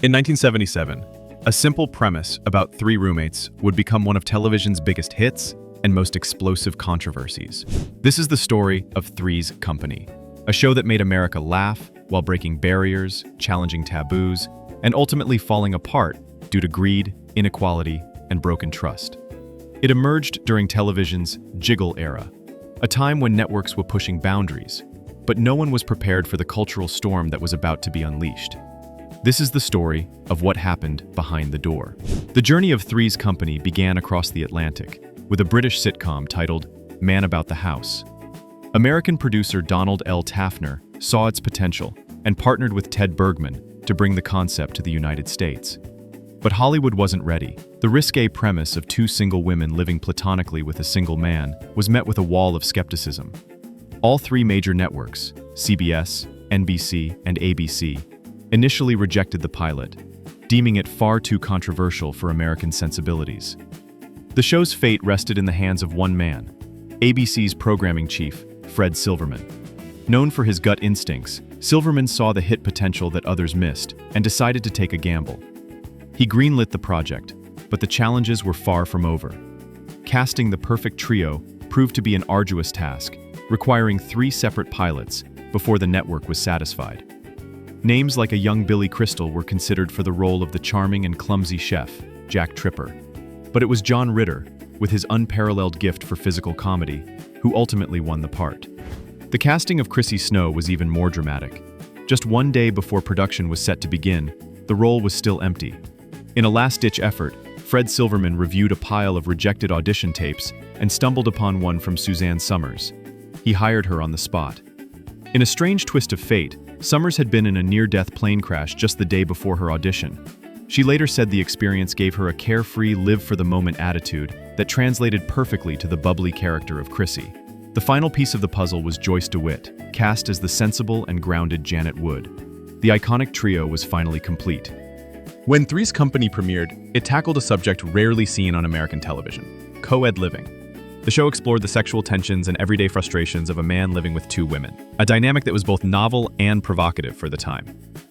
In 1977, a simple premise about three roommates would become one of television's biggest hits and most explosive controversies. This is the story of Three's Company, a show that made America laugh while breaking barriers, challenging taboos, and ultimately falling apart due to greed, inequality, and broken trust. It emerged during television's Jiggle era, a time when networks were pushing boundaries, but no one was prepared for the cultural storm that was about to be unleashed. This is the story of what happened behind the door. The journey of Three's Company began across the Atlantic with a British sitcom titled Man About the House. American producer Donald L. Taffner saw its potential and partnered with Ted Bergman to bring the concept to the United States. But Hollywood wasn't ready. The risque premise of two single women living platonically with a single man was met with a wall of skepticism. All three major networks, CBS, NBC, and ABC, initially rejected the pilot, deeming it far too controversial for American sensibilities. The show's fate rested in the hands of one man, ABC's programming chief, Fred Silverman. Known for his gut instincts, Silverman saw the hit potential that others missed and decided to take a gamble. He greenlit the project, but the challenges were far from over. Casting the perfect trio proved to be an arduous task, requiring 3 separate pilots before the network was satisfied. Names like a young Billy Crystal were considered for the role of the charming and clumsy chef, Jack Tripper. But it was John Ritter, with his unparalleled gift for physical comedy, who ultimately won the part. The casting of Chrissy Snow was even more dramatic. Just one day before production was set to begin, the role was still empty. In a last-ditch effort, Fred Silverman reviewed a pile of rejected audition tapes and stumbled upon one from Suzanne Somers. He hired her on the spot. In a strange twist of fate, Somers had been in a near-death plane crash just the day before her audition. She later said the experience gave her a carefree, live-for-the-moment attitude that translated perfectly to the bubbly character of Chrissy. The final piece of the puzzle was Joyce DeWitt, cast as the sensible and grounded Janet Wood. The iconic trio was finally complete. When Three's Company premiered, it tackled a subject rarely seen on American television: co-ed living. The show explored the sexual tensions and everyday frustrations of a man living with 2 women, a dynamic that was both novel and provocative for the time.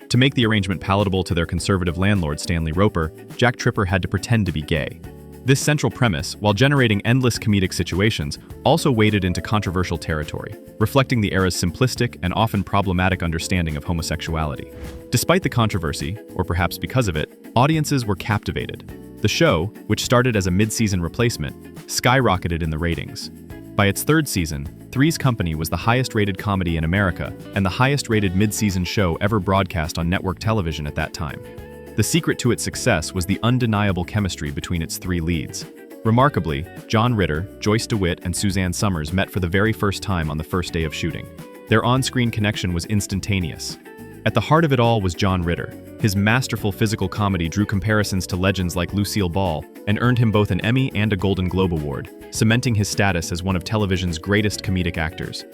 To make the arrangement palatable to their conservative landlord Stanley Roper, Jack Tripper had to pretend to be gay. This central premise, while generating endless comedic situations, also waded into controversial territory, reflecting the era's simplistic and often problematic understanding of homosexuality. Despite the controversy, or perhaps because of it, audiences were captivated. The show, which started as a mid-season replacement, skyrocketed in the ratings. By its 3rd season, Three's Company was the highest-rated comedy in America and the highest-rated mid-season show ever broadcast on network television at that time. The secret to its success was the undeniable chemistry between its 3 leads. Remarkably, John Ritter, Joyce DeWitt, and Suzanne Somers met for the very first time on the first day of shooting. Their on-screen connection was instantaneous. At the heart of it all was John Ritter. His masterful physical comedy drew comparisons to legends like Lucille Ball and earned him both an Emmy and a Golden Globe Award, cementing his status as one of television's greatest comedic actors.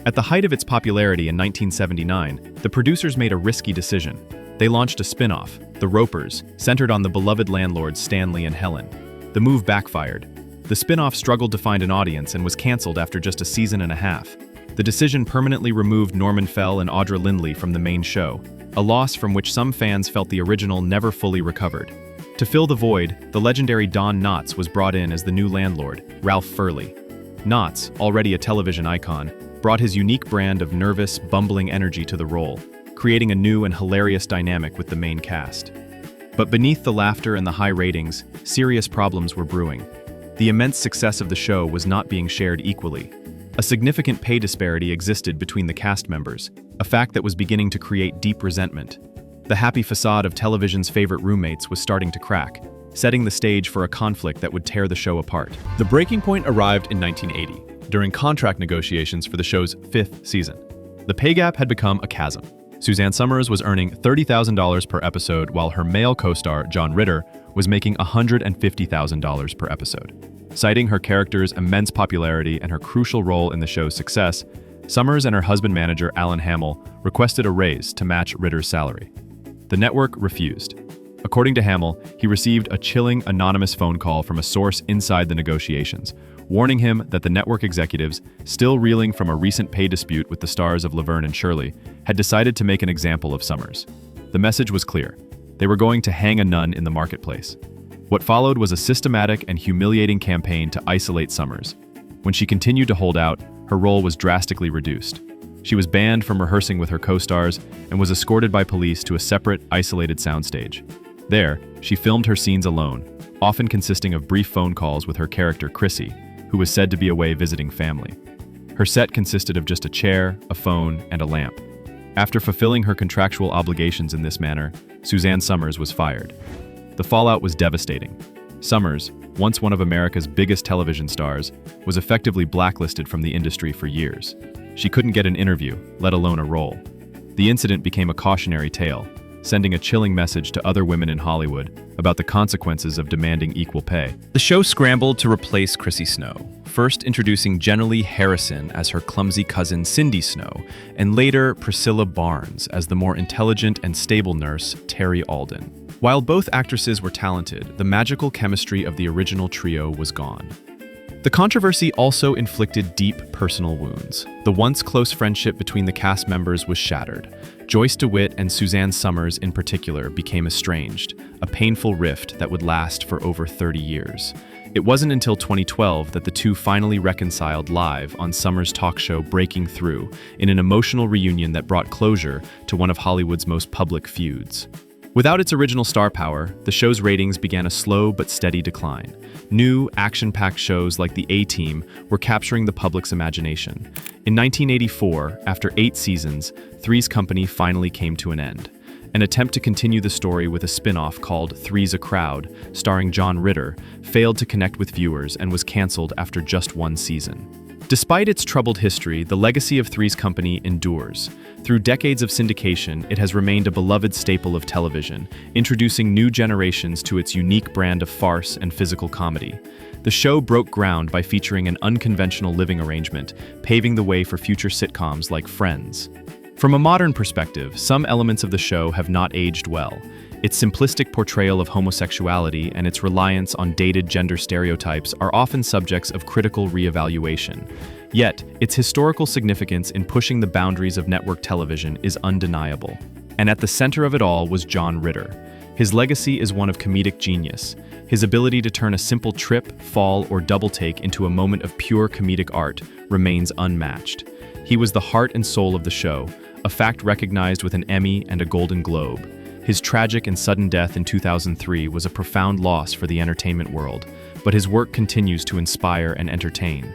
At the height of its popularity in 1979, the producers made a risky decision. They launched a spin-off, The Ropers, centered on the beloved landlords Stanley and Helen. The move backfired. The spin-off struggled to find an audience and was canceled after just a season and a half. The decision permanently removed Norman Fell and Audra Lindley from the main show, a loss from which some fans felt the original never fully recovered. To fill the void, the legendary Don Knotts was brought in as the new landlord, Ralph Furley. Knotts, already a television icon, brought his unique brand of nervous, bumbling energy to the role, creating a new and hilarious dynamic with the main cast. But beneath the laughter and the high ratings, serious problems were brewing. The immense success of the show was not being shared equally. A significant pay disparity existed between the cast members, a fact that was beginning to create deep resentment. The happy facade of television's favorite roommates was starting to crack, setting the stage for a conflict that would tear the show apart. The breaking point arrived in 1980, during contract negotiations for the show's 5th season. The pay gap had become a chasm. Suzanne Somers was earning $30,000 per episode, while her male co-star, John Ritter, was making $150,000 per episode. Citing her character's immense popularity and her crucial role in the show's success, Somers and her husband manager, Alan Hamill, requested a raise to match Ritter's salary. The network refused. According to Hamill, he received a chilling, anonymous phone call from a source inside the negotiations, warning him that the network executives, still reeling from a recent pay dispute with the stars of Laverne and Shirley, had decided to make an example of Somers. The message was clear. They were going to hang a nun in the marketplace. What followed was a systematic and humiliating campaign to isolate Somers. When she continued to hold out, her role was drastically reduced. She was banned from rehearsing with her co-stars and was escorted by police to a separate, isolated soundstage. There, she filmed her scenes alone, often consisting of brief phone calls with her character Chrissy, who was said to be away visiting family. Her set consisted of just a chair, a phone, and a lamp. After fulfilling her contractual obligations in this manner, Suzanne Somers was fired. The fallout was devastating. Somers, once one of America's biggest television stars, was effectively blacklisted from the industry for years. She couldn't get an interview, let alone a role. The incident became a cautionary tale, sending a chilling message to other women in Hollywood about the consequences of demanding equal pay. The show scrambled to replace Chrissy Snow, first introducing Jenna Lee Harrison as her clumsy cousin Cindy Snow, and later Priscilla Barnes as the more intelligent and stable nurse Terry Alden. While both actresses were talented, the magical chemistry of the original trio was gone. The controversy also inflicted deep personal wounds. The once close friendship between the cast members was shattered. Joyce DeWitt and Suzanne Somers in particular became estranged, a painful rift that would last for over 30 years. It wasn't until 2012 that the two finally reconciled live on Somers' talk show Breaking Through, in an emotional reunion that brought closure to one of Hollywood's most public feuds. Without its original star power, the show's ratings began a slow but steady decline. New, action-packed shows like The A-Team were capturing the public's imagination. In 1984, after 8 seasons, Three's Company finally came to an end. An attempt to continue the story with a spin-off called Three's a Crowd, starring John Ritter, failed to connect with viewers and was canceled after just 1 season. Despite its troubled history, the legacy of Three's Company endures. Through decades of syndication, it has remained a beloved staple of television, introducing new generations to its unique brand of farce and physical comedy. The show broke ground by featuring an unconventional living arrangement, paving the way for future sitcoms like Friends. From a modern perspective, some elements of the show have not aged well. Its simplistic portrayal of homosexuality and its reliance on dated gender stereotypes are often subjects of critical reevaluation. Yet, its historical significance in pushing the boundaries of network television is undeniable. And at the center of it all was John Ritter. His legacy is one of comedic genius. His ability to turn a simple trip, fall, or double take into a moment of pure comedic art remains unmatched. He was the heart and soul of the show, a fact recognized with an Emmy and a Golden Globe. His tragic and sudden death in 2003 was a profound loss for the entertainment world, but his work continues to inspire and entertain.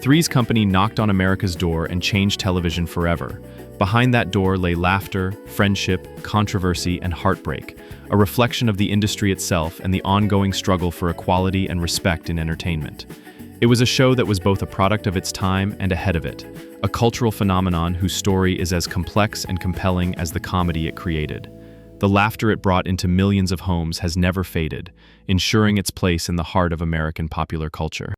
Three's Company knocked on America's door and changed television forever. Behind that door lay laughter, friendship, controversy, and heartbreak, a reflection of the industry itself and the ongoing struggle for equality and respect in entertainment. It was a show that was both a product of its time and ahead of it, a cultural phenomenon whose story is as complex and compelling as the comedy it created. The laughter it brought into millions of homes has never faded, ensuring its place in the heart of American popular culture.